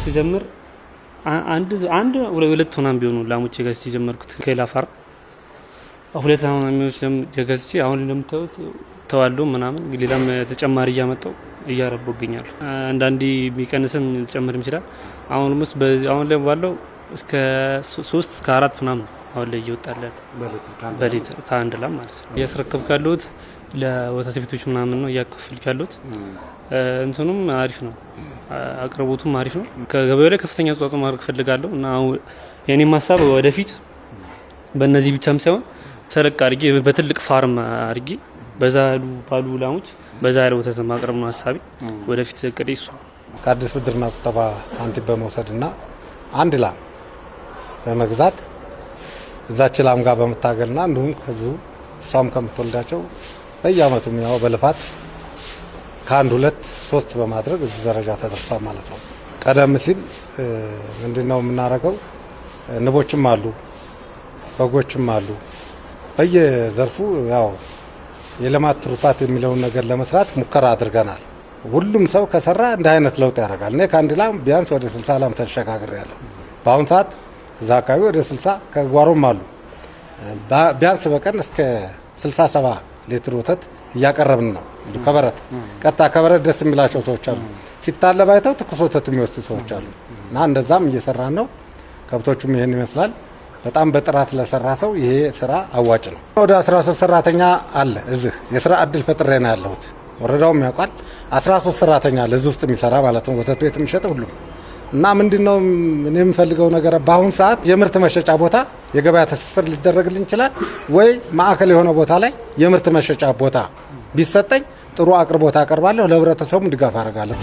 ስጀምር አንድ ሁለት ሆናም ቢሆኑ ላሞች ገዝቼ ጀመርኩት ከሌላ ፋርም ሁለት ላሞች ገዝቼ አሁን እንደምታዩት ተዋልዶ ምናምን ሌላም ተጨማሪ እያመጣው እያረቡ ይገኛሉ። አንዳንዴ የሚቀንስም ጨምርም ይችላል። አሁን ላይ ባለው እስከ 3 እስከ 4 ምናምን አሁን ላይ እየወጣለ በሊትር ከአንድ ላም ማለት ነው። እያስረከብኩ ያለሁት ለወተት ቤቶች ምናምን ነው እያከፈልኩ ያለሁት። እንትኑም አሪፍ ነው፣ አቅርቦቱም አሪፍ ነው። ከገበያው ላይ ከፍተኛ አስተዋጽኦ ማድረግ ፈልጋለሁ እና የኔም ሀሳብ ወደፊት በእነዚህ ብቻም ሳይሆን ተለቅ አድርጌ በትልቅ ፋርም አድርጌ በዛ ባሉ ላሞች በዛ ያለ ወተት ማቅረብ ነው ሀሳቤ። ወደፊት እቅዴ እሱ ከአዲስ ብድርና ቁጠባ ሳንቲም በመውሰድና አንድ ላም በመግዛት እዛች ላም ጋር በመታገልና እንዲሁም ከዚሁ እሷም ከምትወልዳቸው በየአመቱ ያው በልፋት ከአንድ 2 3 በማድረግ እዚህ ደረጃ ተደርሷል ማለት ነው። ቀደም ሲል ምንድነው የምናደርገው? ንቦችም አሉ፣ በጎችም አሉ። በየዘርፉ ያው የልማት ትሩፋት የሚለውን ነገር ለመስራት ሙከራ አድርገናል። ሁሉም ሰው ከሰራ እንደ አይነት ለውጥ ያደርጋል። እኔ ከአንድ ላም ቢያንስ ወደ 60 ላም ተሸጋግሬያለሁ። በአሁኑ ሰዓት እዛ አካባቢ ወደ 60 ከጓሮም አሉ። ቢያንስ በቀን እስከ 67 ሊትር ወተት እያቀረብን ነው። ከበረት ቀጥታ ከበረት ደስ የሚላቸው ሰዎች አሉ። ሲታለብ አይተው ትኩስ ወተት የሚወስዱ ሰዎች አሉ እና እንደዛም እየሰራን ነው። ከብቶቹም ይሄን ይመስላል። በጣም በጥራት ለሰራ ሰው ይሄ ስራ አዋጭ ነው። ወደ 13 ሰራተኛ አለ እዚህ የስራ እድል ፈጥሬ ነው ያለሁት። ወረዳውም ያውቃል። 13 ሰራተኛ አለ እዚህ ውስጥ የሚሰራ ማለት ነው። ወተት ቤት የሚሸጥ ሁሉ እና ምንድነው እኔ የምፈልገው ነገር በአሁን ሰዓት የምርት መሸጫ ቦታ የገበያ ትስስር ሊደረግልን ይችላል ወይ ማዕከል የሆነ ቦታ ላይ የምርት መሸጫ ቦታ ቢሰጠኝ ጥሩ አቅርቦት አቀርባለሁ፣ ለህብረተሰቡም ድጋፍ አደርጋለሁ።